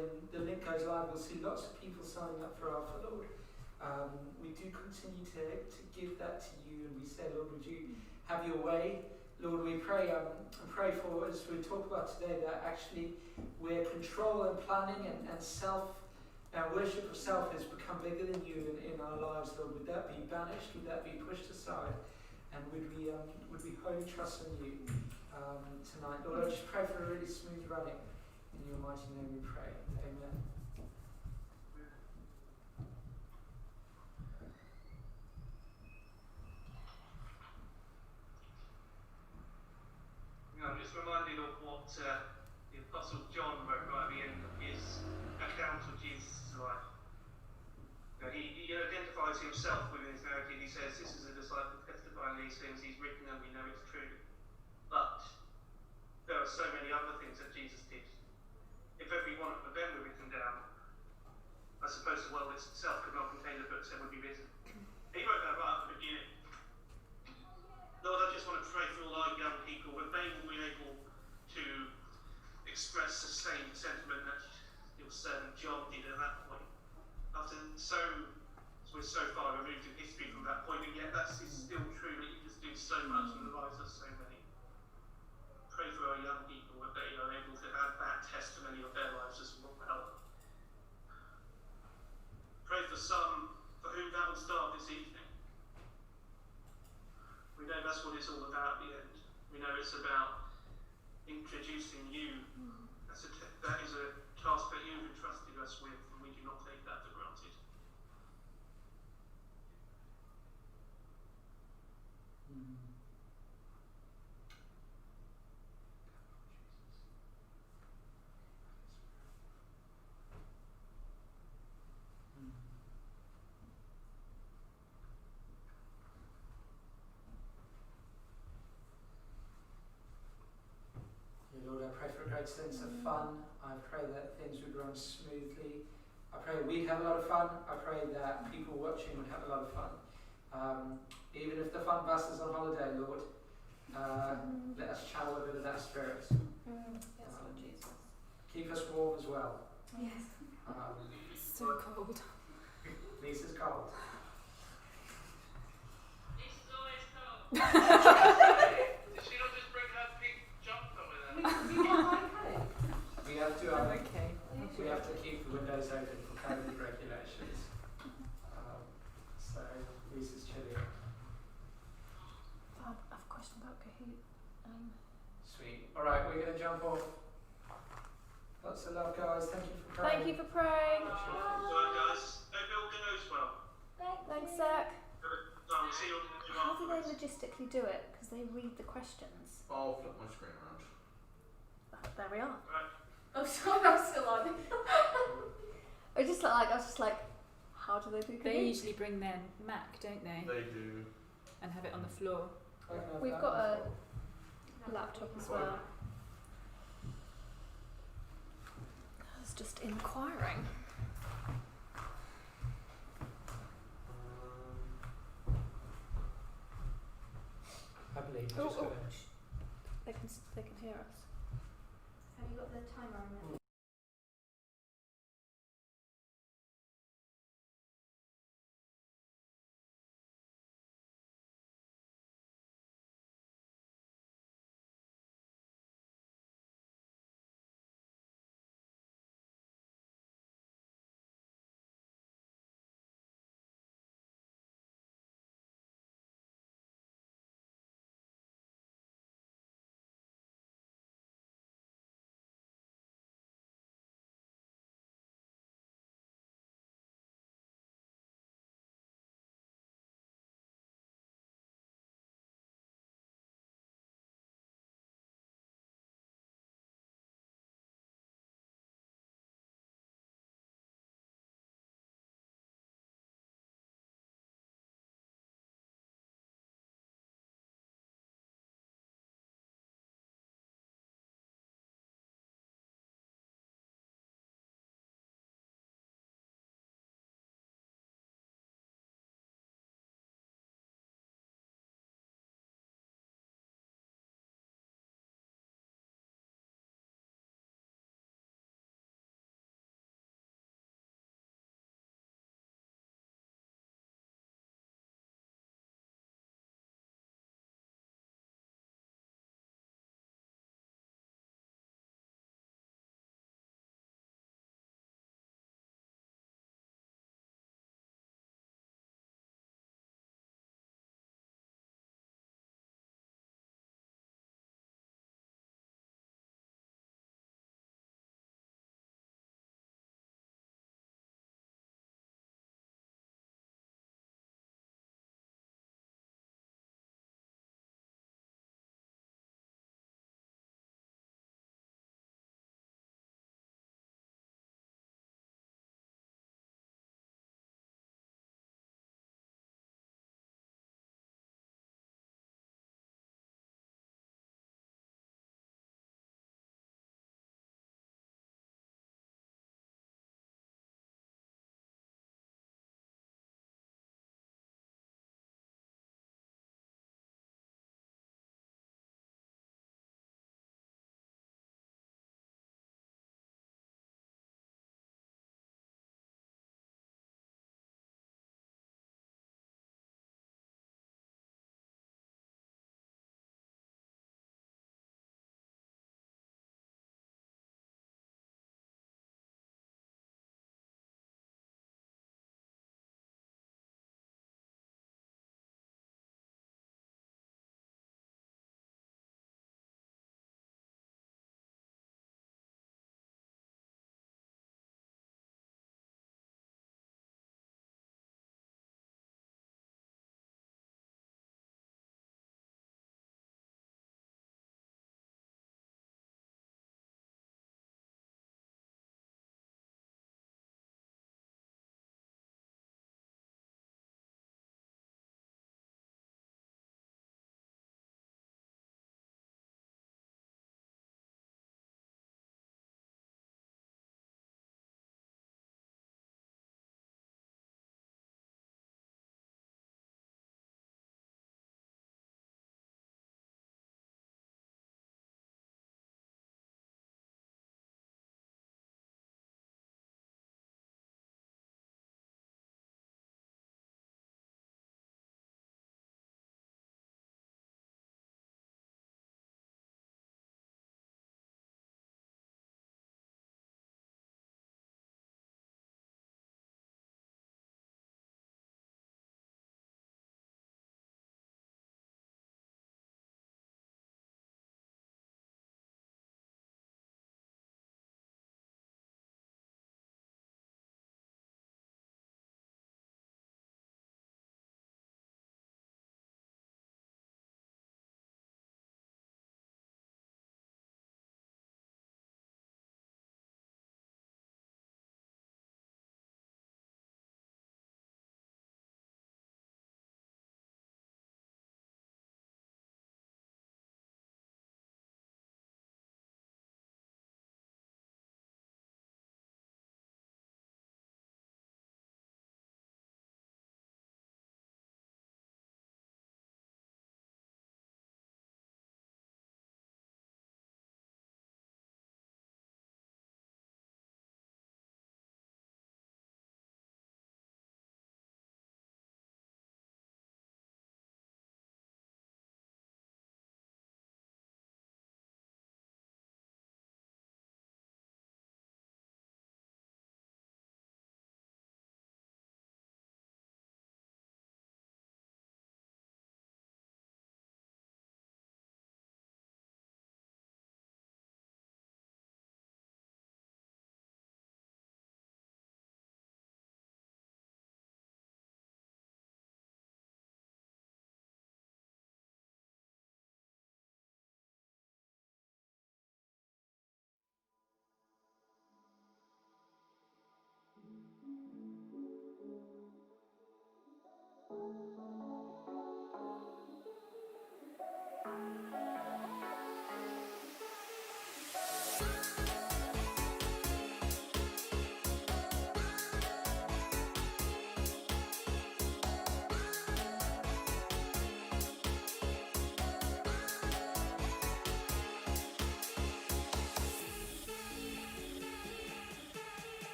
the link goes live, we'll see lots of people signing up for Alpha, Lord. We do continue to give that to you, and we say, Lord, would you have your way? Lord, we pray for, as we talk about today, that actually where control and planning and self, worship of self has become bigger than you in our lives, Lord, would that be banished? Would that be pushed aside? And would we wholly trust in you tonight? Lord, I just pray for a really smooth running. In your mighty name we pray. Amen. I'm just reminded of what the Apostle John wrote right at the end of his account of Jesus' life. He identifies himself within his narrative. He says, "This is a disciple testifying these things he's written, and we know it's true." But there are so many other things that Jesus did. If every one of them were written down, I suppose the world itself could not contain the books that would be written. He wrote that right at the beginning. Lord, I just want to pray for all our young people that they will be able to express the same sentiment that your servant John did at that point. We're so far removed in history from that point, and yet that is still true that you just do so much in the lives of so many. Pray for our young people that they are able to have that testimony of their lives as well. Pray for some for whom that will start this evening. We know that's what it's all about at the end. We know it's about introducing you. That is a task that you've entrusted us with, and we do not take that for granted. Lord, I pray for a great sense of fun. I pray that things would run smoothly. I pray we'd have a lot of fun. I pray that people watching would have a lot of fun. Even if the fun bus is on holiday, Lord, let us channel a bit of that spirit. Yes, Lord Jesus. Keep us warm as well. Yes. It's so cold. Lisa's cold. Lisa's always cold. Did she not just bring her pink jumper with her? We have to. Okay. We have to keep the windows open for COVID regulations. So Lisa's chilly. I have a question about Kahoot. Sweet. All right, we're going to jump off. Lots of love, guys. Thank you for praying. Thank you for praying. Alright, guys. Hope it all goes well. Thanks, Zach. See you on the How do they logistically do it? Because they read the questions. I'll flip my screen around. There we are. Right. Oh, sorry, I'm still on. I was just like, how do they do Kahoot? They usually bring their Mac, don't they? They do. And have it on the floor. I don't know if We've that got a was laptop as well. I was just inquiring. I believe. Oh, they can hear us. Have you got the timer on there?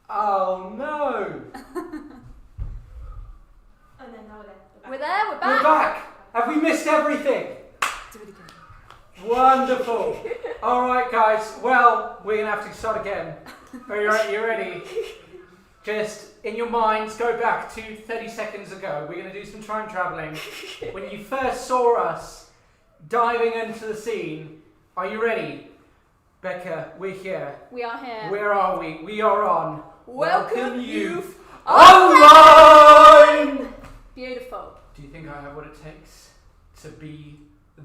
Oh no! Oh no, now we're there. We're there, we're We're back. back! Have we missed everything? Do it again. Wonderful! Alright guys, well, we're gonna have to start again. Are you ready? Just in your minds, go back to 30 seconds ago. We're gonna do some time travelling. When you first saw us diving into the scene, are you ready? Becca, we're here. We are here. Where are we? We are on Welcome Youth Online! Beautiful. Do you think I have what it takes to be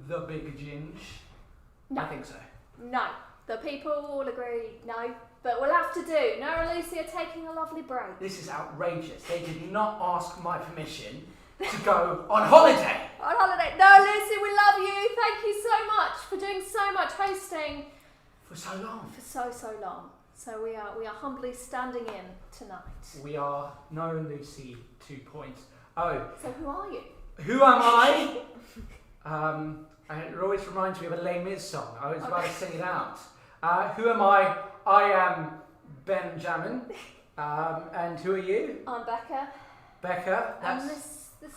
the big ginge? No. I think so. No. The people all agree no. But we'll have to do. Nora and Lucy are taking a lovely break. This is outrageous. They did not ask my permission to go on holiday. On holiday. No, Lucy, we love you. Thank you so much for doing so much hosting For so long. for so long. So we are humbly standing in tonight. We are Nora and Lucy 2.0. So who are you? Who am I? And it always reminds me of a Les Mis song. I was about to sing it out. Who am I? I am Benjamin. And who are you? I'm Becca. Becca. And this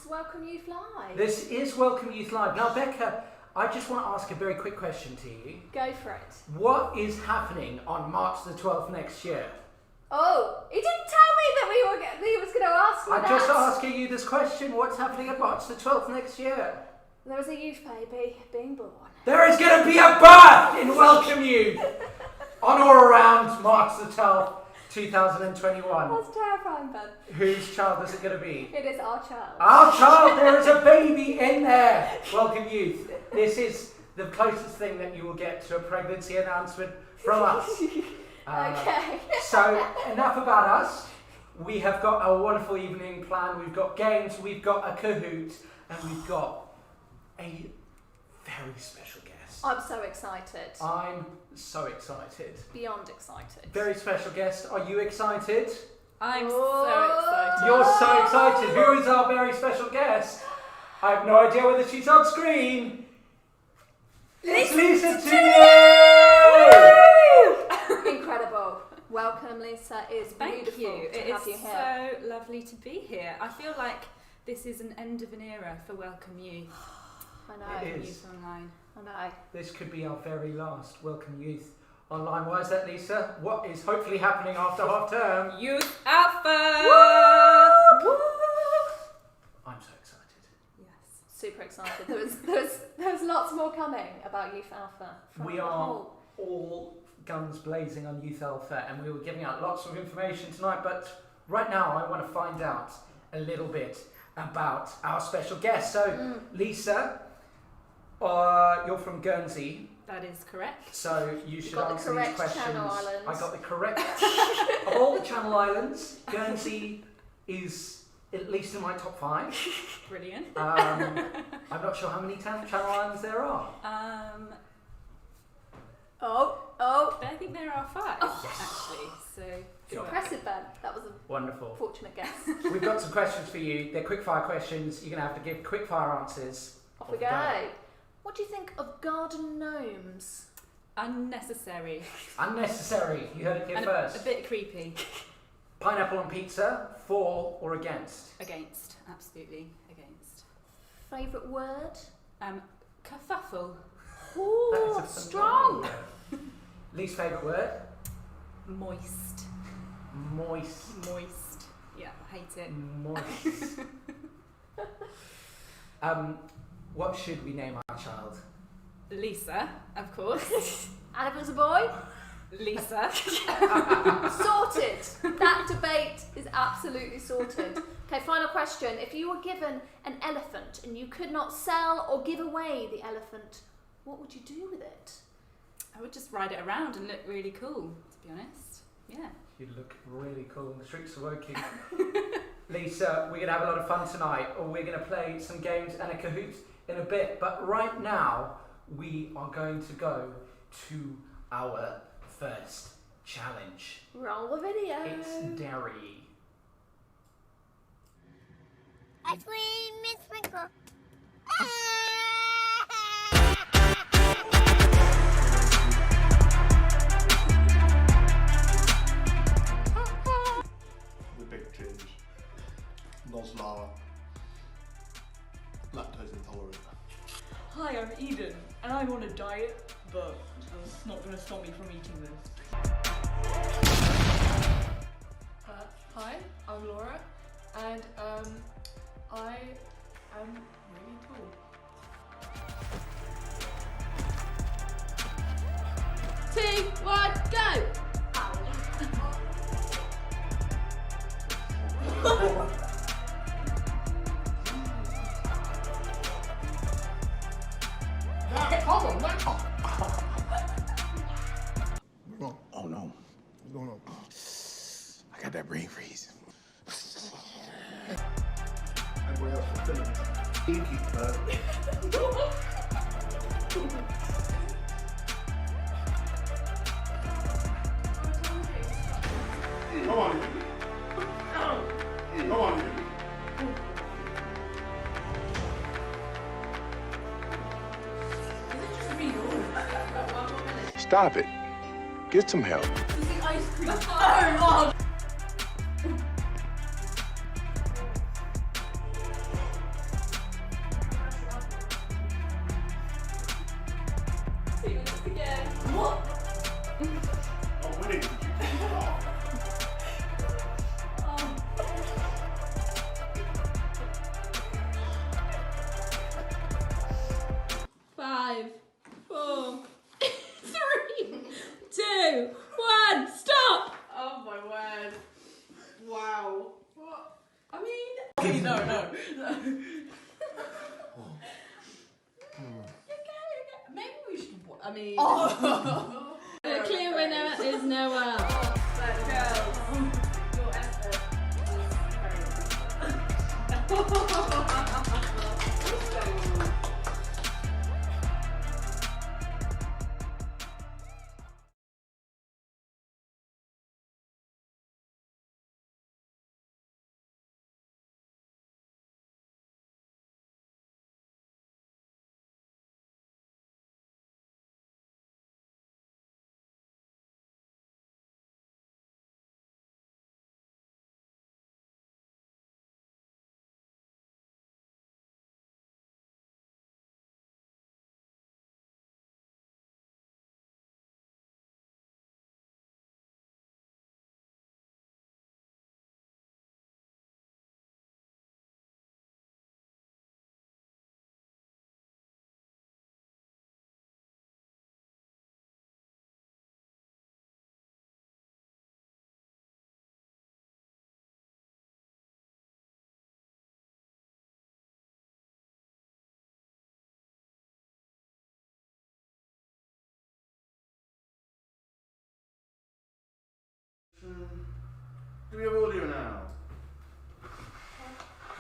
Welcome Youth Live. This is Welcome Youth Live. Now, Becca, I just want to ask a very quick question to you. Go for it. What is happening on March the 12th next year? Oh, he didn't tell me that he was going to ask me I'm that. just asking you this question. What's happening on March the 12th next year? There was a youth baby being born. There is going to be a birth in Welcome Youth on or around March the 12th, 2021. That's terrifying, Ben. Whose child is it going to be? It is our child. Our child, there is a baby in there. Welcome Youth. This is the closest thing that you will get to a pregnancy announcement from us. Okay. So, enough about us. We have got a wonderful evening planned. We've got games, we've got a Kahoot, and we've got a very special guest. I'm so excited. I'm so excited. Beyond excited. Very special guest. Are you excited? I'm Oh. so excited. You're so excited. Who is our very special guest? I have no idea whether she's on screen. It's Lisa Tooney! Incredible. Welcome, Lisa. It's Thank beautiful you. to It have you is here. so lovely to be here. I feel like this is an end of an era for Welcome Youth. I know. It is. Youth Online. I know. This could be our very last Welcome Youth Online. Why is that, Lisa? What is hopefully happening after half term? Youth Alpha! Woo! I'm so excited. Yes. Super excited. There was lots more coming about Youth Alpha. from We the are whole- all guns blazing on Youth Alpha, and we were giving out lots of information tonight, but right now I want to find out a little bit about our special guest. So, Lisa, you're from Guernsey, That is correct. so you should got the answer these correct questions. Channel Islands. I got the correct. Of all the Channel Islands, Guernsey is at least in my top 5. Brilliant. I'm not sure how many Channel Islands there are. Oh. I think there are 5 actually. So Good. Impressive, Ben. That was a Wonderful. fortunate guess. We've got some questions for you. They're quickfire questions. You're going to have to give quickfire answers. Off we go. What do you think of garden gnomes? unnecessary. Unnecessary. You heard it here And first. a bit creepy. Pineapple on pizza, for or against? Against. Absolutely against. Favourite word? Kerfuffle. That Ooh, is a strong. phenomenal word. Least favourite word? Moist. Moist. Moist. Yeah, I hate it. Moist. What should we name our child? Lisa, of course. And if it was a boy? Lisa. Sorted. That debate is absolutely sorted. Okay, final question. If you were given an elephant and you could not sell or give away the elephant, what would you do with it? I would just ride it around and look really cool, to be honest. Yeah. You'd look really cool on the streets of Woking. Lisa, we're going to have a lot of fun tonight, or we're going to play some games and a Kahoot in a bit. But right now, we are going to go to our first challenge. Roll the video. It's dairy. Ice cream, Miss Sprinkle. It's not going to stop me from eating this. Hi, I'm Laura, and I am really tall. 2, 1, go! Oh no. What's going on? I got that brain freeze. Everybody else is feeling it. Pinky, Come on. Come on. Stop it. Get some help. Ice cream. Oh, Again. what? Oh, wait. Five, 4, 3, 2, 1, stop! Oh my word. Wow. What? I mean... No. Maybe we should... I mean... Oh. The clear winner is Noah. Girls, your effort was very... Do we have audio now?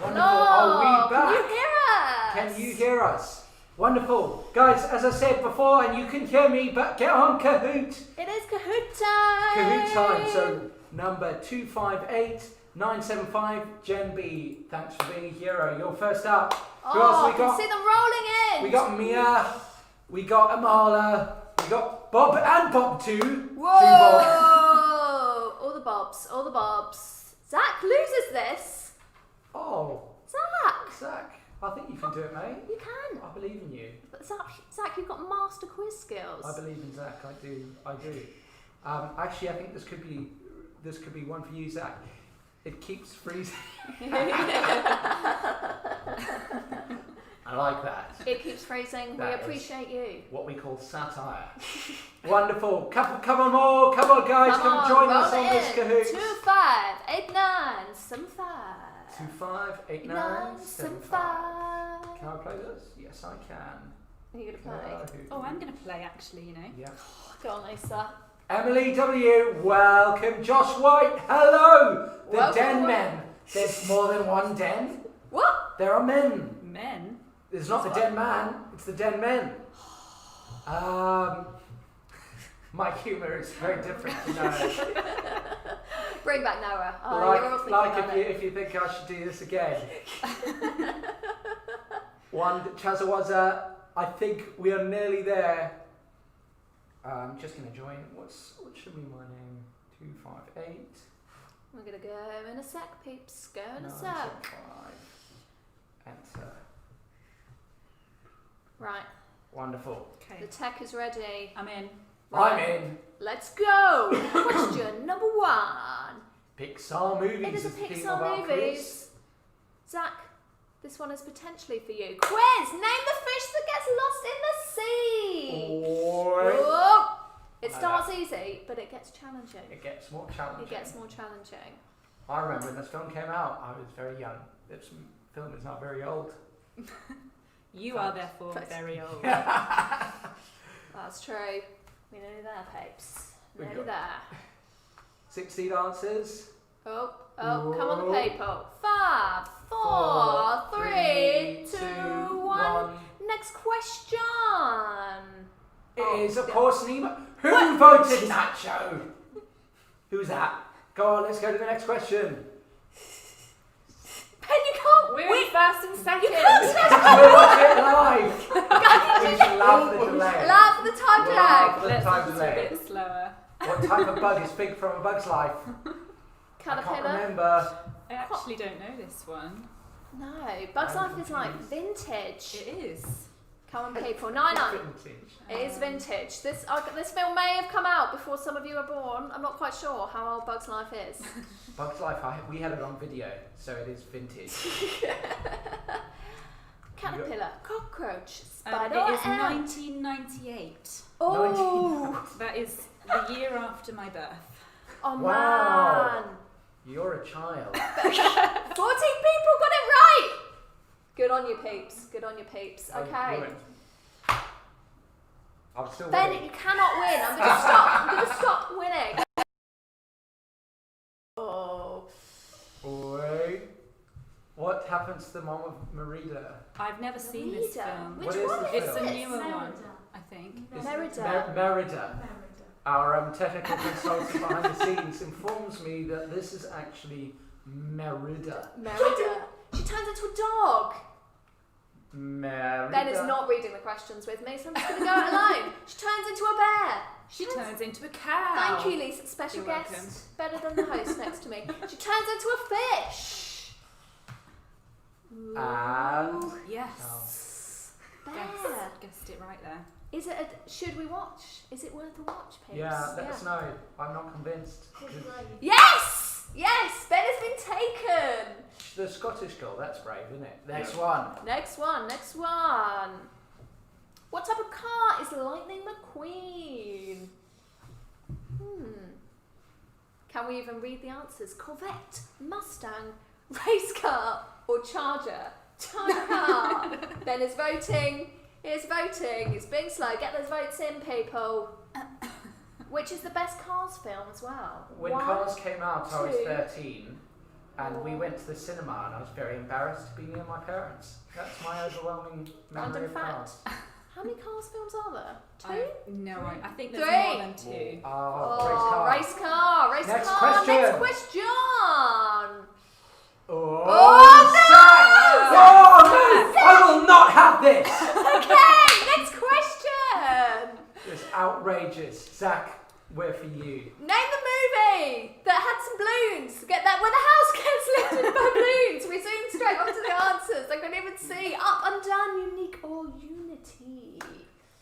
Wonderful. No, Are we back? can you hear us? Can you hear us? Wonderful. Guys, as I said before, and you can hear me, but get on Kahoot. It is Kahoot time. Kahoot time. So, number 258975, Jen B. Thanks for being a hero. You're first up. Who else Oh, we I can got? see them rolling in. We got Mia. We got Amala. We got Bob and Bob too. Whoa! Two Bob. All the bobs, all the bobs. Zach loses this. Oh, Zach, I think you can do it, mate. you can. I believe in you. But Zach, you've got master quiz skills. I believe in Zach. I do. Actually, I think this could be one for you, Zach. It keeps freezing. I like that. It keeps phrasing. That We is appreciate you. what we call satire. Wonderful. Come on, guys. Come join us on this Kahoot. 258975. 258975. Can I play this? Yes, I can. Are you gonna play? Kahoot. Oh, I'm going to play actually, you know. Yeah. Go on, Lisa. Emily W, welcome. Josh White, hello. The Welcome. Den Men. There's more than one den. What? There are men. Men? It's not the Den Man, it's the Den Men. My humour is very different, you know. Bring back Noah. Oh, you're all thinking of it. if you think I should do this again. Chazawaza, I think we are nearly there. I'm just going to join. What should be my name? 258. We're gonna go in a sec, peeps. Go in a 975. sec. Enter. Right. Wonderful. Okay. The tech is ready. I'm in. I'm in. Let's go. Question number 1. Pixar movies. It is a the theme Pixar of our movies. quiz. Zach, this one is potentially for you. Quiz. Name the fish that gets lost in the sea. Oi. Oh, it I starts easy, but it gets challenging. It gets more challenging. It gets more challenging. I remember when this film came out, I was very young. This film is not very old. You are therefore Thanks. very old. That's true. We're nearly there, Papes. We Nearly got- there. 16 answers. Oh, come on the Whoa. paper. 5, 4, 3, 2, 1. Next question. It is, of course, Nemo. Who voted Nacho? Who's that? Go on, let's go to the next question. Ben, you can't We're win. in first and second. You can't We'll watch it live. We should laugh at the delay. laugh at the time We'll laugh delay. at the time Let's do delay. a bit slower. What type of bug is Fig from A Bug's Life? I can't Caterpillar. remember. I actually don't know this one. No, Bugs I'm Life is like confused. vintage. It is. Come on, people. 9-9. Vintage. It is vintage. This film may have come out before some of you were born. I'm not quite sure how old Bugs Life is. Bug's Life, we had it on video, so it is vintage. Caterpillar, cockroach, It spider, is ant. 1998. Oh, That is the year after my birth. oh Wow. man. You're a child. 14 people got it right. Good on you, peeps. Good on you, peeps. I Okay. ruined. I'm still Ben, winning. you cannot win. I'm going to stop. I'm going to stop winning. Oh. Oi. What happens to the mom of Merida? I've never seen this Merida? film. Which What is one this It's is a film? this? newer one, Merida. I think. It's Merida. Merida. Our technical consultant behind the scenes informs me that this is actually Merida. Merida. She turns into a dog. Merida. Ben is not reading the questions with me, so I'm just going to go it alone. She turns into a bear. She turns into a cow. Thank you, Lisa. Special You're guest. welcome. Better than the host next to me. She turns into a fish. And Yes. Bear. Guessed it right there. Is it? Should we watch? Is it worth a watch, Pigs? yeah, let us know. I'm not convinced. Yes! Yes! Ben has been taken! The Scottish girl, that's brave, isn't it? Next one. Next one, next one. What type of car is Lightning McQueen? Can we even read the answers? Corvette, Mustang, race car, or Charger? Charger car. Ben is voting. He is voting. He's being slow. Get those votes in, people. Which is the best Cars film as well? When One, Cars came out, I was 2. 13, and we went to the cinema, and I was very embarrassed to be near my parents. That's my overwhelming memory Random of fact. Cars. How many Cars films are there? 2? No, I think there's 3. more than 2. Oh, race car. Race Next car. question. Next question. Oh, Oh, Zach! no! Oh, no! I will not have this! Okay, next question. It's outrageous. Zach, we're for you. Name the movie that had some balloons. Get that where the house gets lifted by balloons. We zoom straight onto the answers. I couldn't even see up and down, unique or unity.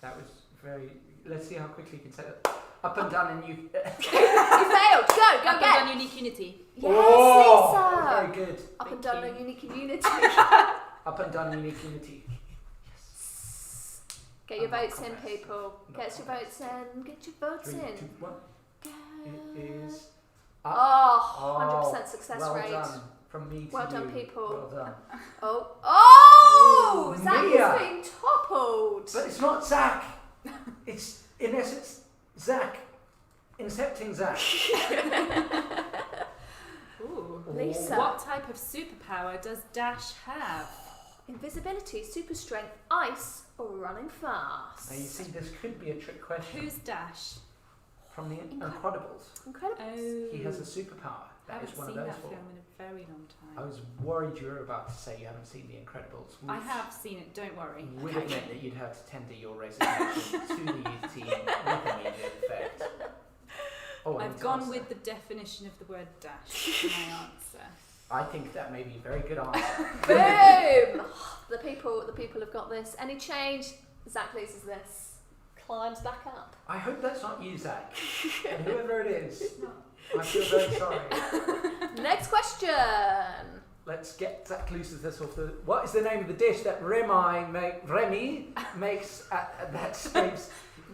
That was very... Let's see how quickly you can say that. Up and down and you... You failed. Go Up and get. down unique unity. Yes, Oh, Lisa. very good. Up Thank and down, you. no unique and unity. Up and down unique unity. Get your I'm not votes in, convinced. people. Get your votes in. Get your votes 3, 2, in. 1. It is... Up. Oh, 100% success well rate. done. From me to Well you. done, people. Well done. Oh, Zach Mia. is being toppled. But it's not Zach. It's, in essence, Zach. Incepting Zach. Ooh. Lisa. What type of superpower does Dash have? Invisibility, super strength, ice, or running fast. Now you see, this could be a trick question. Who's Dash? From the Incredibles. Incredible. Oh. He has a superpower. I That is haven't one of seen those that for. film in a very long I time. was worried you were about to say you haven't seen The Incredibles. I have seen it, don't worry. Would have meant that you'd have to tender your resignation to the youth team with immediate effect. Oh, I need I've to gone answer. with the definition of the word dash for my answer. I think that may be a very good answer. Boom! The people have got this. Any change? Zach loses this. climbs back up. I hope that's not you, Zach. And whoever it is, I feel very sorry. Next question. Let's get Zach Luce's this off the. What is the name of the dish that Remy makes at that scrapes?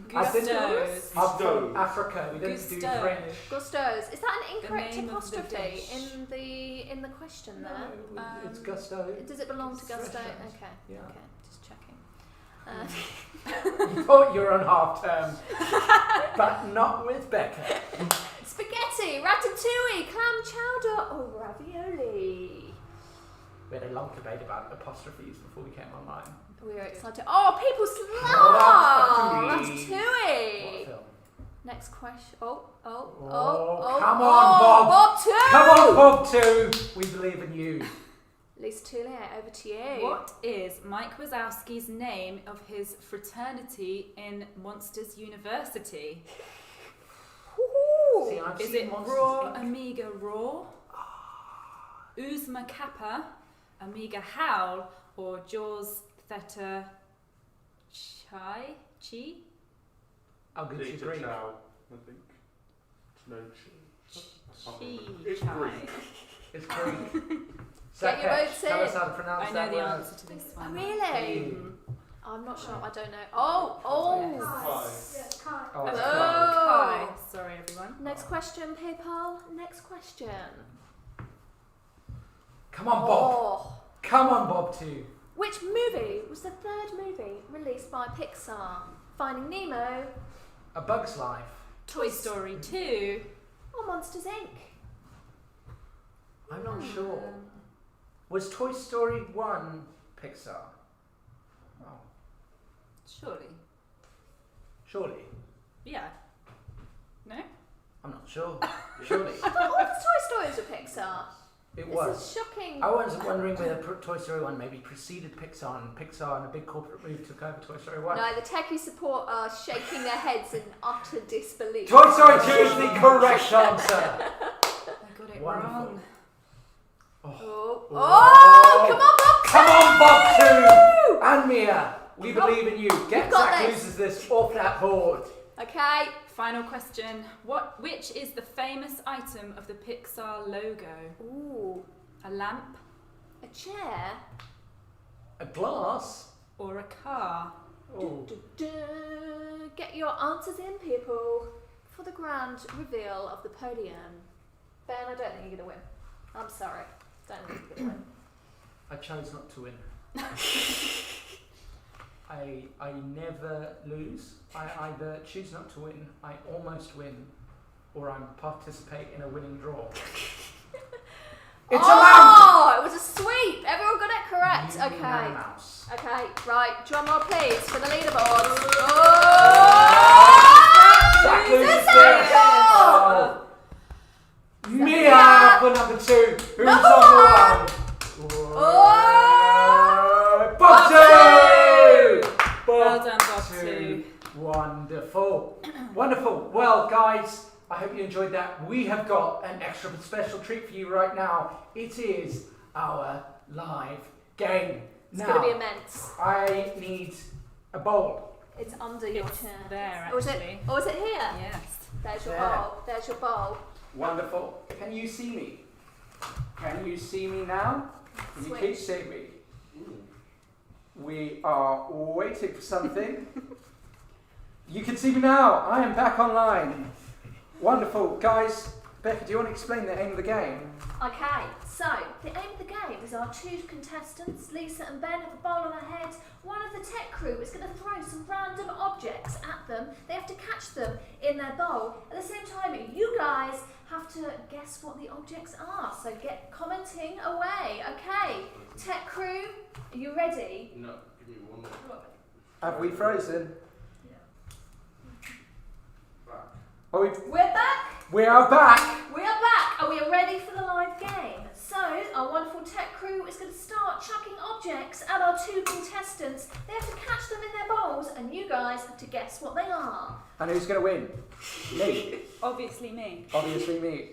Gusto's. I'm from Africa. We don't do Gusto. French. Gusto's. Is that an incorrect name of the apostrophe dish. in the question there? No, it's Gusto. Does it belong to It's Gusto? restaurant. Okay. Yeah. Okay. Just checking. You thought you were on half term, but not with Becca. Spaghetti, ratatouille, clam chowder, or ravioli. We had a long debate about apostrophes before we came online. We were excited. Oh, people's Oh, ratatouille. What film? Next question. Oh, Oh, come on, Bob. Bob 2. Come on, Bob 2. We believe in you. Lisa Toulier, over to you. What is Mike Wazowski's name of his fraternity in Monsters University? See, I've Is seen it Monsters, Raw Inc. Amiga Raw, Uzma Kappa, Amiga Howl, or Jaws Theta Chi? I'll give you Theta Greek. Chow, I think. No, It's Greek. It's Greek. Get your votes Tell in. us how to pronounce I that know the word. answer to this Oh, one. really? Mm. I'm not sure. I don't know. Oh. Yes, Kai. Oh, it's Oh. Kai. Sorry, everyone. Next question, people. Next question. Come on, Bob. Oh. Come on, Bob 2. Which movie was the third movie released by Pixar? Finding Nemo, A Bug's Life. Toy Story 2. or Monsters Inc? I'm not sure. Was Toy Story 1 Pixar? Oh, Surely. surely. Yeah. No? I'm not sure. Surely. I thought all the Toy Stories were Pixar. It This was. is shocking. I was wondering whether Toy Story 1 maybe preceded Pixar and Pixar and a big corporate move took over Toy Story 1. No, the techie support are shaking their heads in utter disbelief. Toy Story 2 is the correct answer. I got it Wonderful. wrong. Oh, come on, Bob! Come on, Bob 2! And Mia, we Come on. believe in you. Get You've got Zach this. Loses this off that board. Okay. Final question. Which is the famous item of the Pixar logo? Ooh, A lamp a chair. A glass? or a car? Oh. Get your answers in, people, for the grand reveal of the podium. Ben, I don't think you're going to win. I'm sorry. Don't think you're going to win. I chose not to win. I never lose. I either choose not to win, I almost win, or I participate in a winning draw. It's a lamp! Oh, it was a sweep. Everyone got it correct. You mean Okay. a mouse. Okay, right. Drum roll, please, for the leaderboard. Zach loses Zach! this. Mia for number 2. Who's Number on the 1? Bob 2! Well done, Bob 2. 2. Wonderful. Wonderful. Well, guys, I hope you enjoyed that. We have got an extra special treat for you right now. It is our live game. It's Now, going to be immense. I need a bowl. It's under your It's chair. there, Or is it? actually. Or is it here? Yes. There's your There. bowl. There's your bowl. Wonderful. Can you see me? Can you see me now? Can you Switch. keep seeing me? We are waiting for something. You can see me now. I am back online. Wonderful. Guys, Becca, do you want to explain the aim of the game? Okay, so the aim of the game is our 2 contestants, Lisa and Ben, have a bowl on their heads. One of the tech crew is going to throw some random objects at them. They have to catch them in their bowl. At the same time, you guys have to guess what the objects are. So get commenting away. Okay, tech crew, are you ready? No, give me one more. Have we frozen? Back. Are we? We're back. We are back. We are back and we are ready for the live game. So, our wonderful tech crew is going to start chucking objects at our 2 contestants. They have to catch them in their bowls and you guys have to guess what they are. And who's going to win? Me. Obviously me. Obviously me.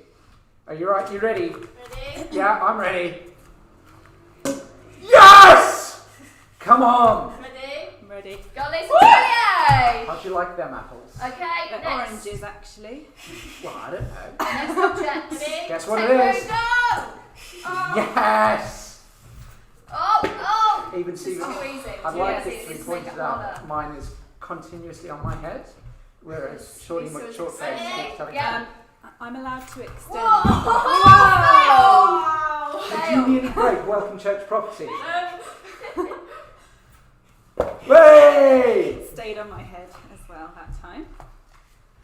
Are you right? You ready? Ready? Yeah, I'm ready. Yes! Come on. Ready? I'm ready. Go, Lisa. Brilliant! Okay. How'd you like them apples? Okay, They're next. oranges, actually. Well, I don't know. Next object. Guess what Take it where is? we go. Oh. Yes! Oh. Even This is Stephen, too easy. I'd Too like easy. it to be Let's make pointed it out. harder. Mine is continuously on my head, whereas Shorty So it's Short Face ready? keeps having Yeah. I'm allowed to extend. Whoa! a Fail. community break. Welcome church property. Way! Stayed on my head as well that time.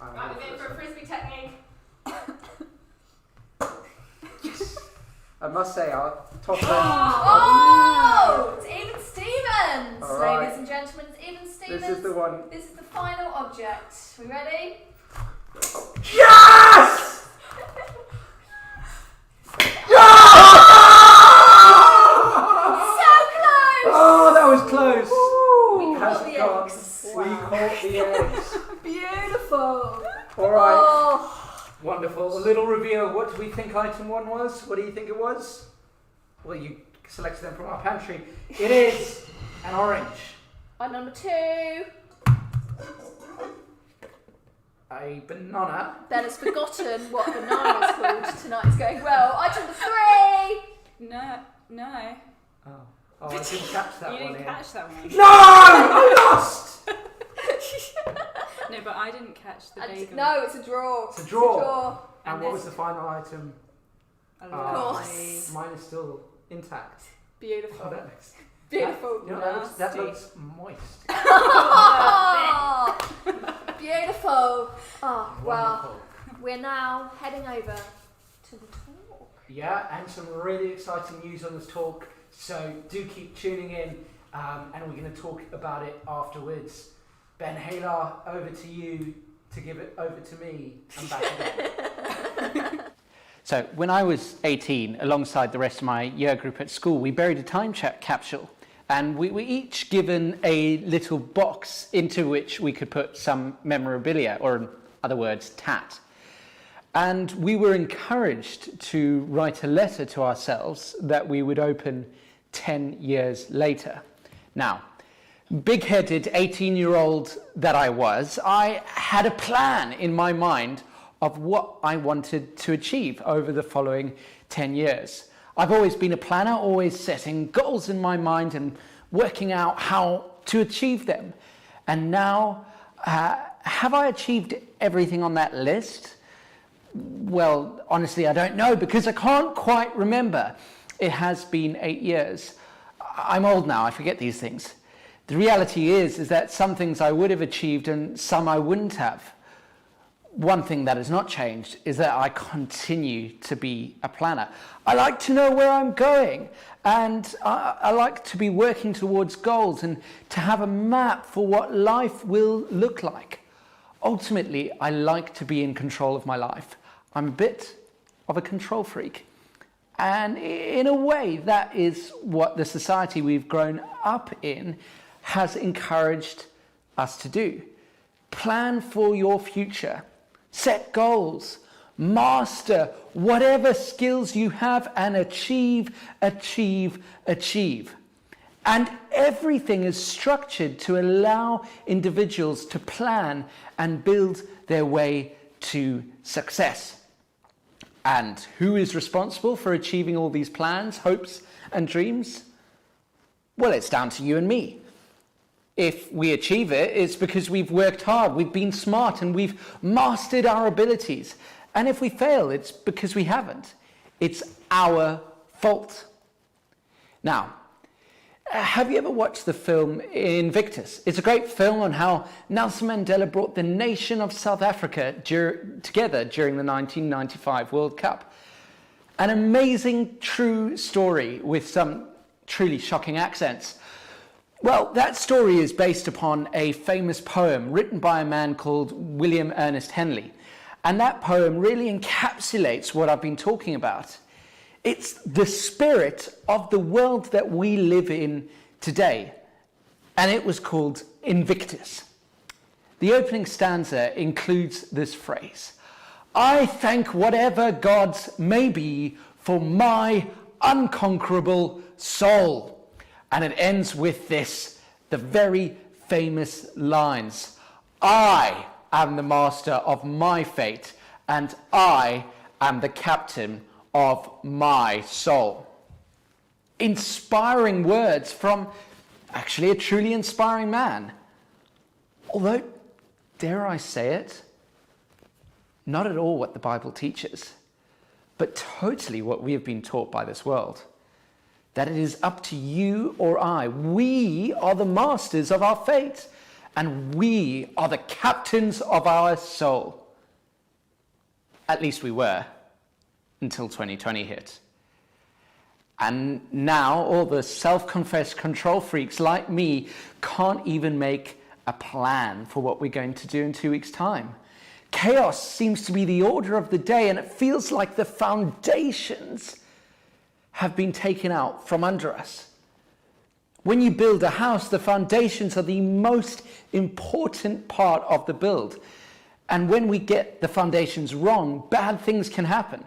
Right, we're going for a frisbee technique. I must say, I'll toss it. Oh! It's even Stevens! All right. Ladies and gentlemen, it's even Stevens. This is the one. This is the final object. We ready? Yes! So close! Oh, that was close. We Has caught the gone. eggs. We caught the eggs. Beautiful. All right. Oh. Wonderful. A little reveal. What do we think item 1 was? What do you think it was? Well, you selected them from our pantry. It is an orange. On number 2. A banana. Ben has forgotten what banana is called. Tonight's going well. Item 3. No. Oh, I didn't catch that You one. didn't catch that one. No! I lost! No, but I didn't catch the bagel. No, it's a draw. It's a draw. And And what this- was the final item? Of course. Mine is still intact. Beautiful. Oh, that looks, Beautiful. you know, that looks moist. Oh, beautiful. Oh, well, Wonderful. we're now heading over to the talk. Yeah, and some really exciting news on this talk. So do keep tuning in, and we're going to talk about it afterwards. Ben Halar, over to you to give it over to me. I'm back again. So when I was 18, alongside the rest of my year group at school, we buried a time capsule, and we were each given a little box into which we could put some memorabilia, or in other words, tat. And we were encouraged to write a letter to ourselves that we would open 10 years later. Now, big-headed 18-year-old that I was, I had a plan in my mind of what I wanted to achieve over the following 10 years. I've always been a planner, always setting goals in my mind and working out how to achieve them. And now, have I achieved everything on that list? Well, honestly, I don't know, because I can't quite remember. It has been 8 years. I'm old now, I forget these things. The reality is that some things I would have achieved and some I wouldn't have. One thing that has not changed is that I continue to be a planner. I like to know where I'm going, and I like to be working towards goals and to have a map for what life will look like. Ultimately, I like to be in control of my life. I'm a bit of a control freak. And in a way, that is what the society we've grown up in has encouraged us to do. Plan for your future. Set goals. Master whatever skills you have and achieve. And everything is structured to allow individuals to plan and build their way to success. And who is responsible for achieving all these plans, hopes, and dreams? Well, it's down to you and me. If we achieve it, it's because we've worked hard, we've been smart, and we've mastered our abilities. And if we fail, it's because we haven't. It's our fault. Now, have you ever watched the film Invictus? It's a great film on how Nelson Mandela brought the nation of South Africa together during the 1995 World Cup. An amazing, true story with some truly shocking accents. Well, that story is based upon a famous poem written by a man called William Ernest Henley. And that poem really encapsulates what I've been talking about. It's the spirit of the world that we live in today. And it was called Invictus. The opening stanza includes this phrase: I thank whatever gods may be for my unconquerable soul. And it ends with this, the very famous lines: I am the master of my fate, and I am the captain of my soul. Inspiring words from actually a truly inspiring man. Although, dare I say it, not at all what the Bible teaches, but totally what we have been taught by this world. That it is up to you or I. We are the masters of our fate, and we are the captains of our soul. At least we were, until 2020 hit. And now all the self-confessed control freaks like me can't even make a plan for what we're going to do in 2 weeks' time. Chaos seems to be the order of the day, and it feels like the foundations have been taken out from under us. When you build a house, the foundations are the most important part of the build. And when we get the foundations wrong, bad things can happen.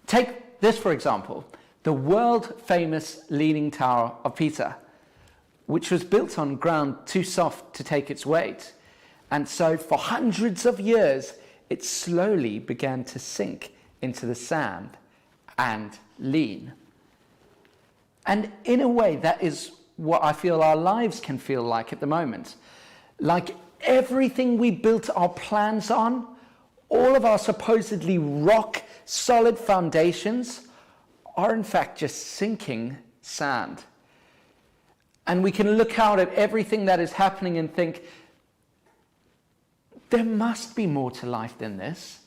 Take this, for example, the world-famous Leaning Tower of Pisa, which was built on ground too soft to take its weight. And so for hundreds of years, it slowly began to sink into the sand and lean. And in a way, that is what I feel our lives can feel like at the moment. Like everything we built our plans on, all of our supposedly rock-solid foundations are in fact just sinking sand. And we can look out at everything that is happening and think, there must be more to life than this.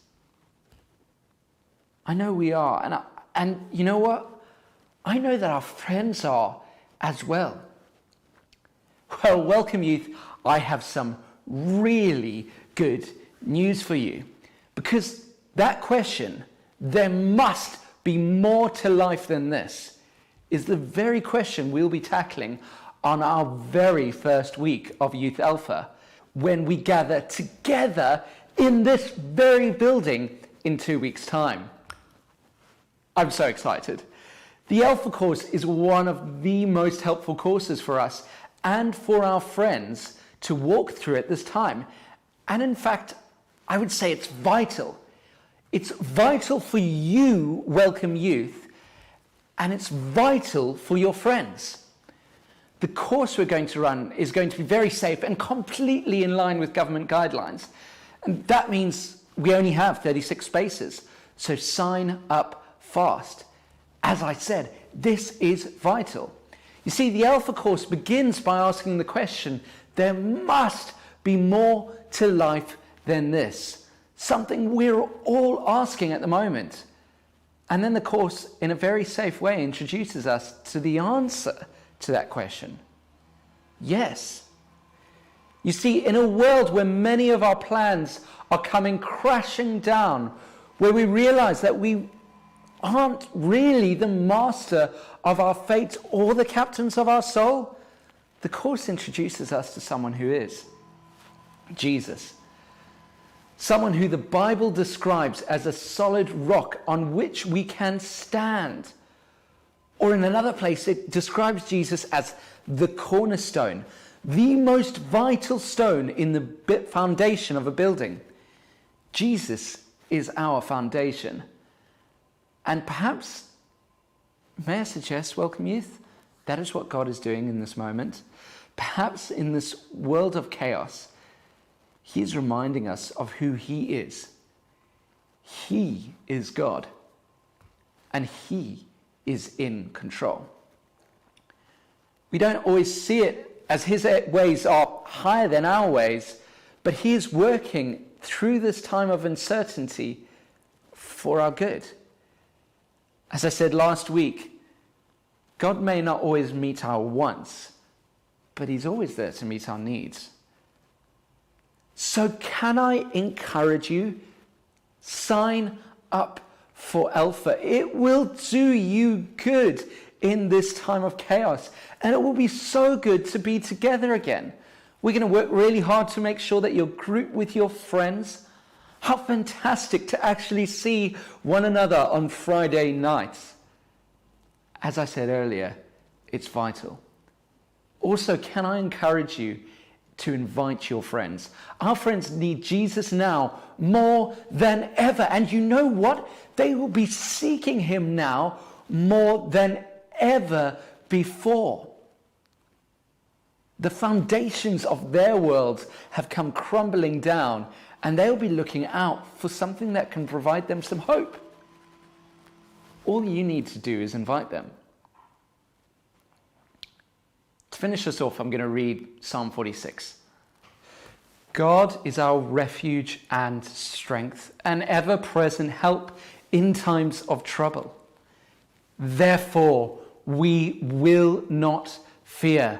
I know we are. And you know what? I know that our friends are as well. Well, welcome youth. I have some really good news for you. Because that question, there must be more to life than this, is the very question we'll be tackling on our very first week of Youth Alpha, when we gather together in this very building in 2 weeks' time. I'm so excited. The Alpha course is one of the most helpful courses for us and for our friends to walk through at this time. And in fact, I would say it's vital. It's vital for you, welcome youth, and it's vital for your friends. The course we're going to run is going to be very safe and completely in line with government guidelines. And that means we only have 36 spaces. So sign up fast. As I said, this is vital. You see, the Alpha course begins by asking the question, there must be more to life than this. Something we're all asking at the moment. And then the course, in a very safe way, introduces us to the answer to that question. Yes. You see, in a world where many of our plans are coming crashing down, where we realize that we aren't really the master of our fate or the captains of our soul, the course introduces us to someone who is. Jesus. Someone who the Bible describes as a solid rock on which we can stand. Or in another place, it describes Jesus as the cornerstone, the most vital stone in the foundation of a building. Jesus is our foundation. And perhaps, may I suggest, welcome youth, that is what God is doing in this moment. Perhaps in this world of chaos, He is reminding us of who He is. He is God, and He is in control. We don't always see it as His ways are higher than our ways, but He is working through this time of uncertainty for our good. As I said last week, God may not always meet our wants, but He's always there to meet our needs. So can I encourage you? Sign up for Alpha. It will do you good in this time of chaos. And it will be so good to be together again. We're going to work really hard to make sure that you're grouped with your friends. How fantastic to actually see one another on Friday nights. As I said earlier, it's vital. Also, can I encourage you to invite your friends. Our friends need Jesus now more than ever. And you know what? They will be seeking him now more than ever before. The foundations of their worlds have come crumbling down, and they'll be looking out for something that can provide them some hope. All you need to do is invite them. To finish us off, I'm going to read Psalm 46. God is our refuge and strength, an ever-present help in times of trouble. Therefore, we will not fear.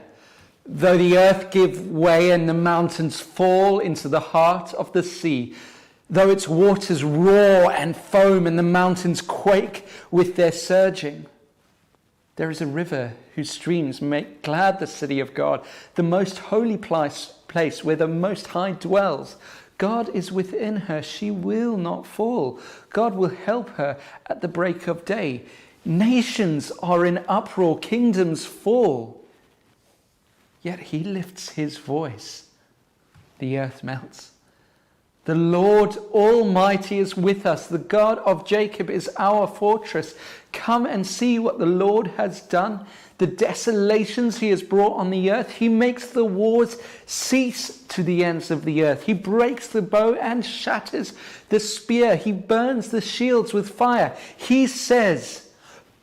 Though the earth give way and the mountains fall into the heart of the sea, though its waters roar and foam and the mountains quake with their surging, there is a river whose streams make glad the city of God, the most holy place where the Most High dwells. God is within her, she will not fall. God will help her at the break of day. Nations are in uproar, kingdoms fall. Yet he lifts his voice. The earth melts. The Lord Almighty is with us. The God of Jacob is our fortress. Come and see what the Lord has done. The desolations he has brought on the earth. He makes the wars cease to the ends of the earth. He breaks the bow and shatters the spear. He burns the shields with fire. He says,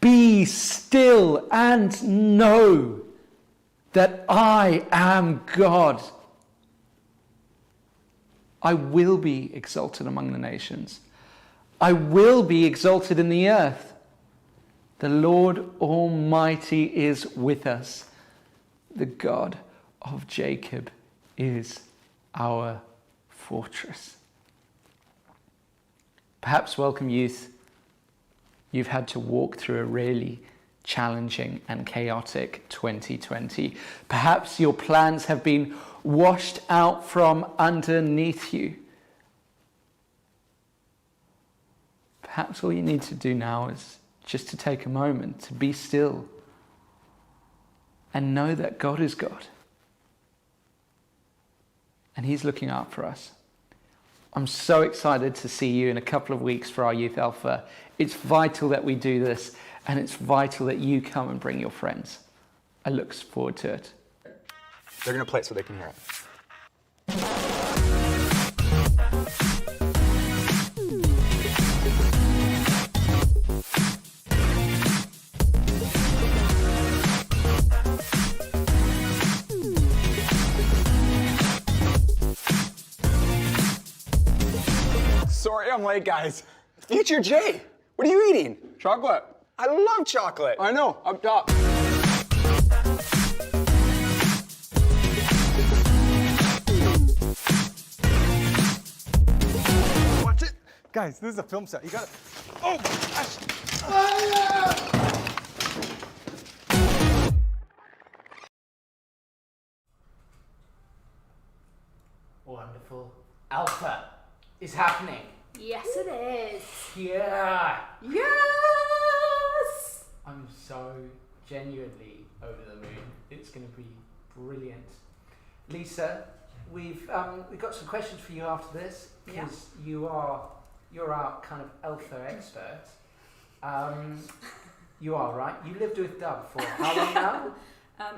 "Be still and know that I am God. I will be exalted among the nations. I will be exalted in the earth. The Lord Almighty is with us. The God of Jacob is our fortress." Perhaps, welcome youth, you've had to walk through a really challenging and chaotic 2020. Perhaps your plans have been washed out from underneath you. Perhaps all you need to do now is just to take a moment to be still and know that God is God. And he's looking out for us. I'm so excited to see you in a couple of weeks for our Youth Alpha. It's vital that we do this, and it's vital that you come and bring your friends. I look forward to it. They're going to play it so they can hear it. Sorry I'm late, guys. Eat your J. What are you eating? Chocolate. I love chocolate. I know, up top. Watch it. Guys, this is a film set. You got it. Oh, gosh. Wonderful. Alpha is happening. Yes, it is. Yeah. Yes! I'm so genuinely over the moon. It's going to be brilliant. Lisa, we've got some questions for you after this, because you're our kind of alpha expert. You are, right? You lived with Dub for how long now?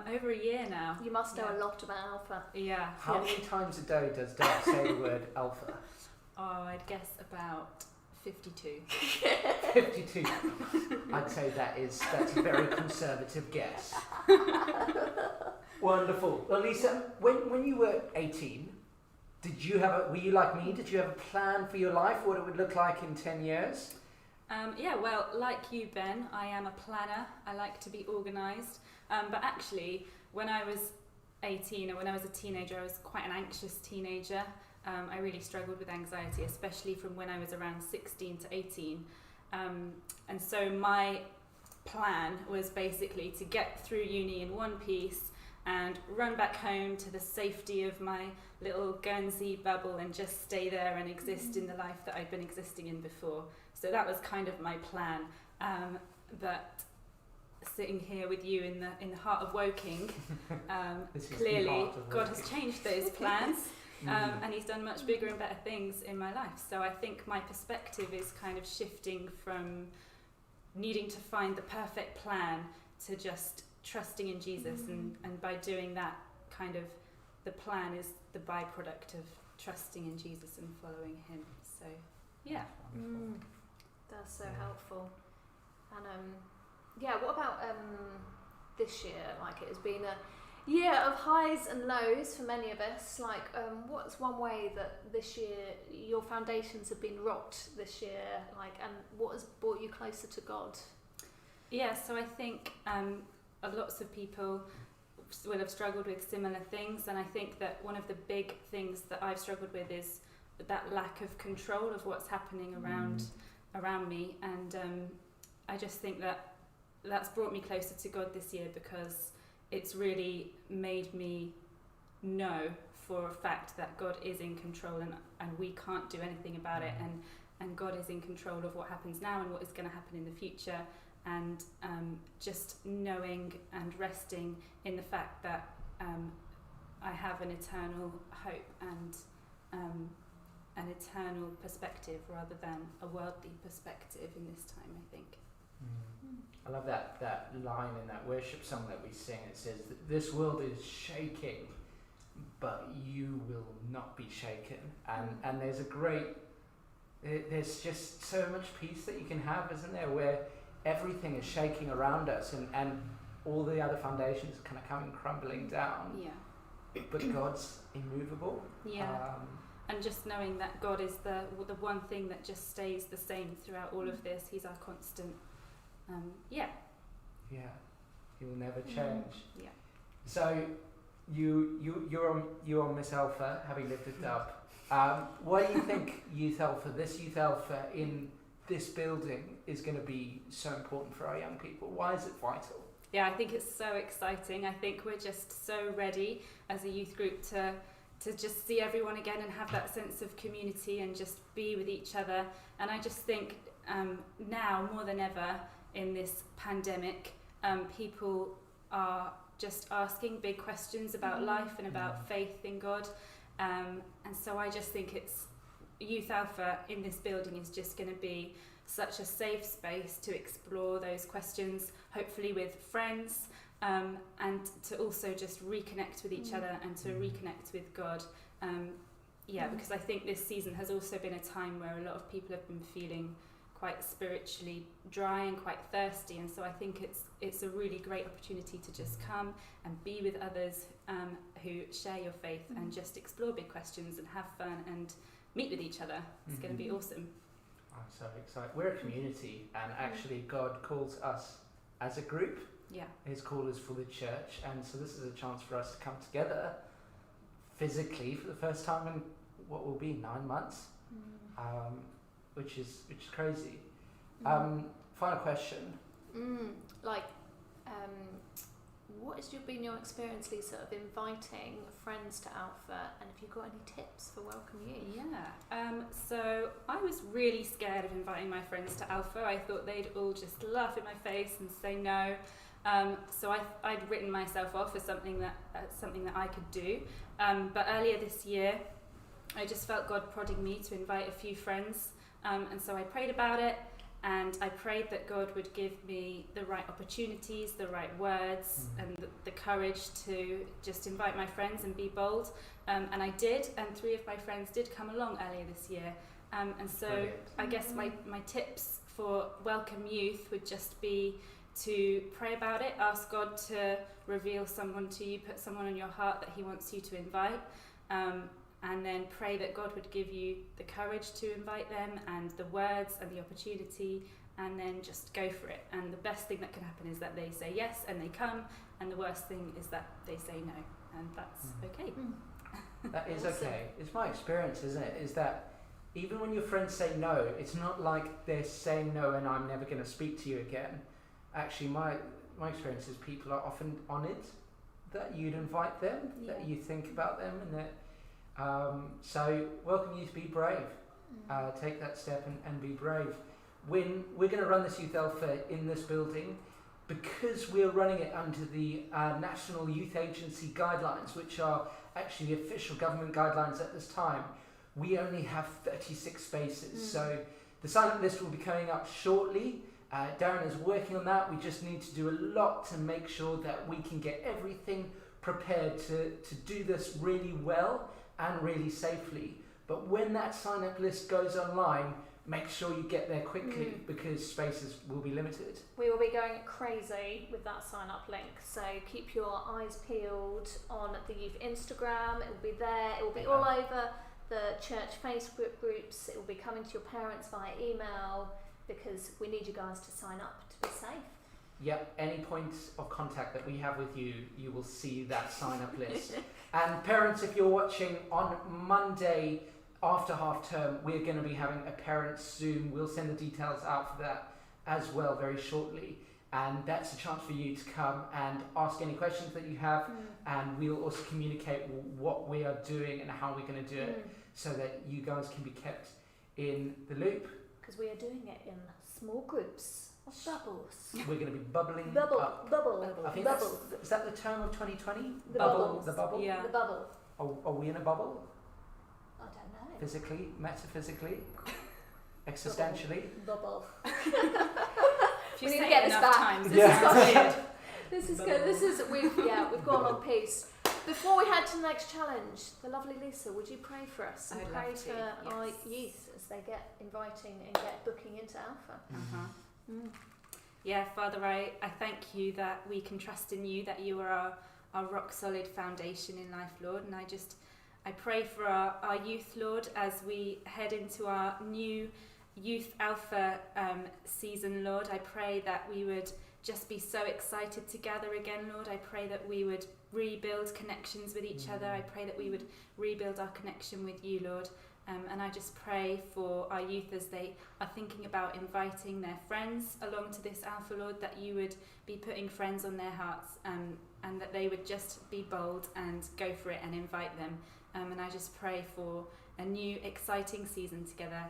Over a year now. You must know a lot about alpha. Yeah. How many times a day does Dub say the word alpha? Oh, I'd guess about 52. 52. I'd say that's a very conservative guess. Wonderful. Well, Lisa, when you were 18, were you like me? Did you have a plan for your life, what it would look like in 10 years? Yeah, well, like you, Ben, I am a planner. I like to be organised. But actually, when I was 18 or when I was a teenager, I was quite an anxious teenager. I really struggled with anxiety, especially from when I was around 16 to 18. And so my plan was basically to get through uni in one piece and run back home to the safety of my little Guernsey bubble and just stay there and exist in the life that I'd been existing in before. So that was kind of my plan. But sitting here with you in the heart of Woking, This is the clearly heart of God Woking. has changed those plans. And he's done much bigger and better things in my life. So I think my perspective is kind of shifting from needing to find the perfect plan to just trusting in Jesus. And by doing that, kind of the plan is the byproduct of trusting in Jesus and following him. So, yeah. That's so helpful. And what about this year? Like, it has been a year of highs and lows for many of us. Like, what's one way that this year your foundations have been rocked this year? Like, and what has brought you closer to God? Yeah, so I think lots of people will have struggled with similar things, and I think that one of the big things that I've struggled with is that lack of control of what's happening around me, and I just think that that's brought me closer to God this year, because it's really made me know for a fact that God is in control, and we can't do anything about it, and God is in control of what happens now and what is going to happen in the future. And just knowing and resting in the fact that I have an eternal hope and an eternal perspective rather than a worldly perspective in this time, I think. I love that line in that worship song that we sing. It says that this world is shaking, but you will not be shaken. And there's just so much peace that you can have, isn't there, where everything is shaking around us and all the other foundations are kind of coming crumbling down. Yeah. But God's immovable. Yeah. And just knowing that God is the one thing that just stays the same throughout all of this. He's our constant. Yeah. He will never change. Yeah. So you're on Miss Alpha, having lifted up. Why do you think this Youth Alpha in this building is going to be so important for our young people? Why is it vital? Yeah, I think it's so exciting. I think we're just so ready as a youth group to just see everyone again and have that sense of community and just be with each other. And I just think now more than ever in this pandemic, people are just asking big questions about life and about faith in God. And so I just think it's Youth Alpha in this building is just going to be such a safe space to explore those questions, hopefully with friends, and to also just reconnect with each other and to reconnect with God. Because I think this season has also been a time where a lot of people have been feeling quite spiritually dry and quite thirsty, and so I think it's a really great opportunity to just come and be with others who share your faith and just explore big questions and have fun and meet with each other. It's going to be awesome. I'm so excited. We're a community, and actually God calls us as a group. Yeah. His call is for the church, and so this is a chance for us to come together physically for the first time in what will be 9 months, which is crazy. Final question. What has been your experience, Lisa, of inviting friends to Alpha, and have you got any tips for Welcome Youth? Yeah, so I was really scared of inviting my friends to Alpha. I thought they'd all just laugh in my face and say no. So I'd written myself off as something that I could do. But earlier this year, I just felt God prodding me to invite a few friends, and so I prayed about it. And I prayed that God would give me the right opportunities, the right words, and the courage to just invite my friends and be bold. And I did, and 3 of my friends did come along earlier this year. And so brilliant. I guess my tips for Welcome Youth would just be to pray about it, ask God to reveal someone to you, put someone on your heart that he wants you to invite. And then pray that God would give you the courage to invite them and the words and the opportunity, and then just go for it. And the best thing that can happen is that they say yes and they come, and the worst thing is that they say no, and that's okay. That is okay. It's my experience, isn't it? Is that even when your friends say no, it's not like they're saying no and I'm never going to speak to you again. Actually, my experience is people are often honoured that you'd invite them, that you think about them, and that so Welcome Youth, be brave. Take that step and be brave. When we're going to run this Youth Alpha in this building, because we're running it under the National Youth Agency guidelines, which are actually official government guidelines at this time, we only have 36 spaces. So the sign-up list will be coming up shortly. Darren is working on that. We just need to do a lot to make sure that we can get everything prepared to do this really well and really safely. But when that sign-up list goes online, make sure you get there quickly because spaces will be limited. We will be going crazy with that sign-up link, so keep your eyes peeled on the youth Instagram. It will be there. It will be all over the church Facebook groups. It will be coming to your parents via email because we need you guys to sign up to be safe. Yep, any points of contact that we have with you, you will see that sign-up list. And parents, if you're watching on Monday after half term, we're going to be having a parents Zoom. We'll send the details out for that as well very shortly. And that's a chance for you to come and ask any questions that you have. And we'll also communicate what we are doing and how we're going to do it so that you guys can be kept in the loop. Because we are doing it in small groups of bubbles. We're going to be bubbling Bubble. I think is that the term of 2020? The bubbles. The bubble? Yeah. The bubble. Are we in a bubble? I don't know. Physically, metaphysically, existentially? Bubble. If you We need say to get it this enough back. times, This it is sounds good. weird. This is good. We've gone on piece. Before we head to the next challenge, the lovely Lisa, would you pray for us and I'd pray love to, for our yes. youth as they get inviting and get booking into Alpha? Yeah, Father, I thank you that we can trust in you, that you are our rock solid foundation in life, Lord. And I pray for our youth, Lord, as we head into our new Youth Alpha season, Lord. I pray that we would just be so excited to gather again, Lord. I pray that we would rebuild connections with each other. I pray that we would rebuild our connection with you, Lord. And I just pray for our youth as they are thinking about inviting their friends along to this Alpha, Lord, that you would be putting friends on their hearts and that they would just be bold and go for it and invite them. And I just pray for a new exciting season together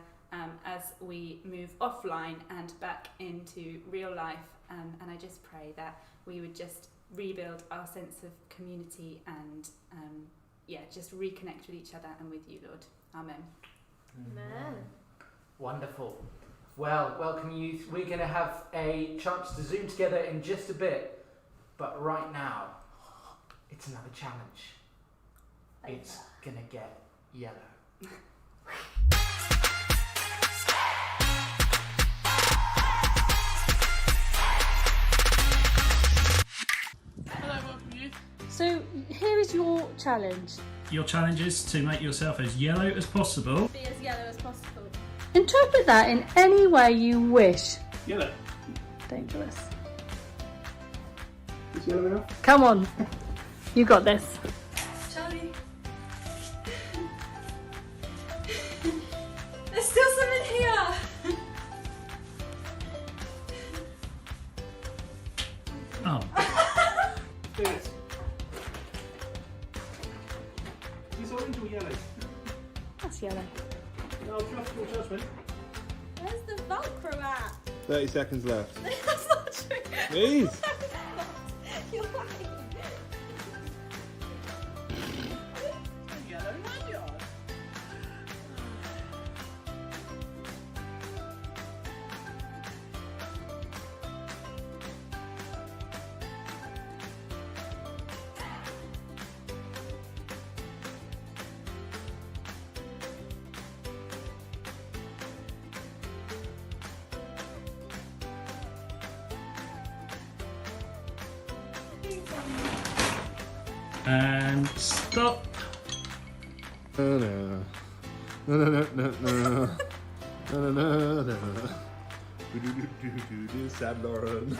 as we move offline and back into real life. And I just pray that we would just rebuild our sense of community and just reconnect with each other and with you, Lord. Amen. Amen. Wonderful. Well, welcome youth. We're going to have a chance to Zoom together in just a bit. But right now, it's another challenge. It's going to get yellow. Hello, welcome youth. So here is your challenge. Your challenge is to make yourself as yellow as possible. Be as yellow as possible. Interpret that in any way you wish. Yellow. Dangerous. Is yellow enough? Come on. You got this. Charlie. There's still some in here. Oh. Do this. Is orange or yellow? That's yellow. No, trust your judgment. Where's the Velcro at? 30 seconds left. That's not true. Please. You're lying. Yellow and yours. And stop. No, no. No, no, no, no, no. No, no, no, no. Sad Lauren.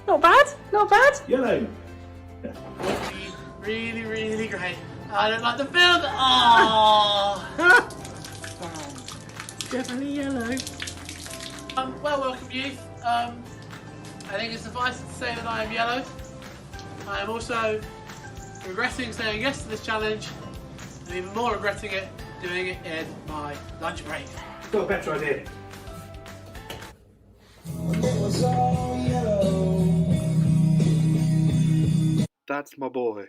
Not bad. Not bad. Yellow. Really, really great. I don't like the film. Oh. Definitely yellow. Well, welcome youth. I think it's suffice to say that I am yellow. I am also regretting saying yes to this challenge, and even more regretting it doing it in my lunch break. Got a better idea. That's my boy.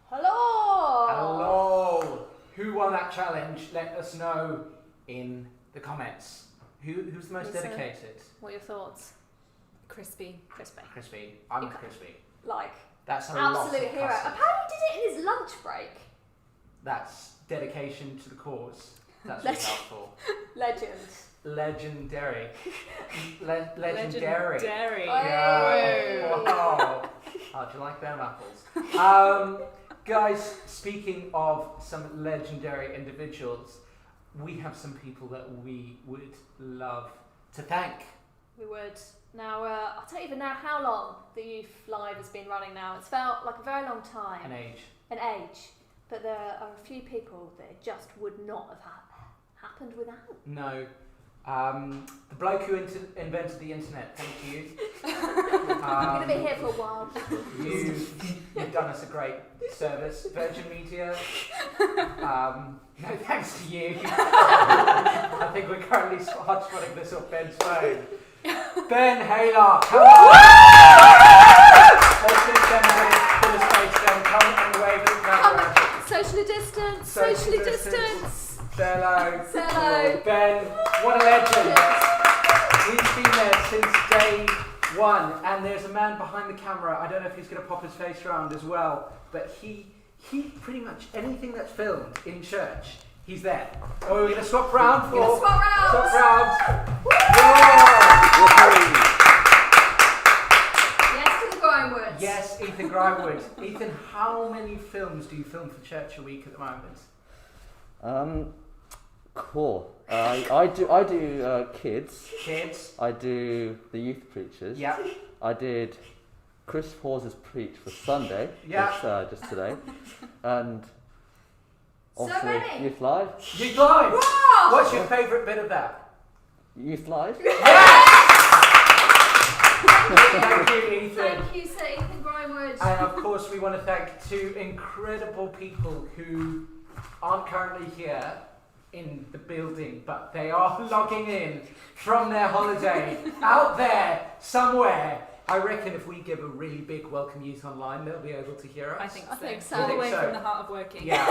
Hello! Hello! Who won that challenge? Let us know in the comments. Who's the most Lisa. dedicated? What are your thoughts? Crispy. Crispy. Crispy. I'm You ca- crispy. Like, That's a lot of absolute hero. custard. Apparently he did it in his lunch break. That's dedication to the cause. That's what it's out for. Legend. Legendary. Legendary. Legendary. Yeah. Oi. Wow. Oh, do you like them apples? Guys, speaking of some legendary individuals, we have some people that we would love to thank. We would. Now, I don't even know how long the Youth Live has been running now. It's felt like a very long time. An age. An age. But there are a few people that it just would not have happened without. No. The bloke who invented the internet, thank you. I'm going to be here for a while. You've done us a great service. Virgin Media, no thanks to you. I think we're currently hotspotting this off Ben's phone. Ben Haylock, come on! Let's give Ben a bit of space, Ben. Come and wave at the camera. Socially distance, socially distance. Hello. Hello. Ben, what a legend. He's been there since day one, and there's a man behind the camera. I don't know if he's going to pop his face around as well, but he pretty much anything that's filmed in church, he's there. Oh, we're going to swap round for... Swap round. Swap round. Yes to the Grimewood. Yes, Ethan Grimewood. Ethan, how many films do you film for church a week at the moment? Cool. I do kids. Kids. I do the youth preachers. Yeah. I did Chris Hawes's preach for Sunday. Yeah. Just today. And So obviously many. Youth Live. Youth Live. Wow. What's your favourite bit of that? Youth Live. Thank you, Ethan. Thank you, Sir Ethan Grimewood. And of course, we want to thank two incredible people who aren't currently here in the building, but they are logging in from their holiday out there somewhere. I reckon if we give a really big welcome youth online, they'll be able to hear us. I think so. so. All the You way think so? from the heart of working. Yeah.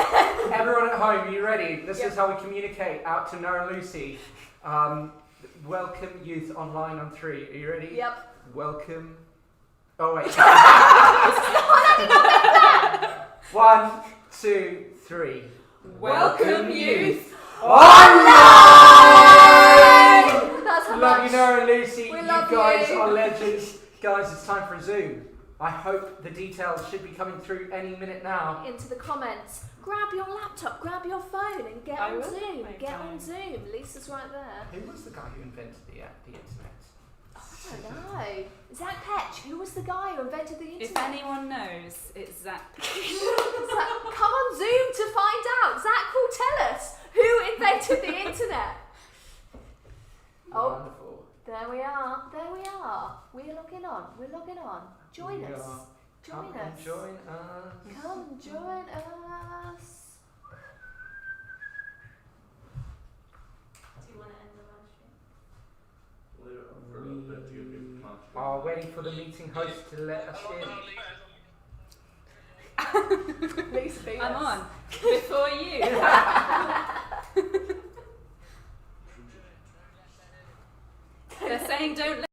Everyone at home, are you ready? This Yep. is how we communicate out to Noah and Lucy. Welcome youth online on 3. Are you ready? Yep. Welcome. Oh wait. 1, 2, 3. Welcome youth online. That's how Love much. you, Noah and Lucy. We You love guys you. are legends. Guys, it's time for Zoom. I hope the details should be coming through any minute now. Into the comments. Grab your laptop, grab your phone, and get I on will. Zoom. My Get phone. on Zoom. Lisa's right there. Who was the guy who invented the internet? I don't know. Zach Petch. Who was the guy who invented the internet? If anyone knows, it's Zach. Zach, come on Zoom to find out. Zach will tell us who invented the internet. Oh, Wonderful. there we are. There we are. We're logging on. We're logging on. Join We us. are. Join Come us. and join us. Come join us. Do you want to end the live stream? We are waiting for the meeting host to let us in. Lisa, be I'm us. on before you. They're saying don't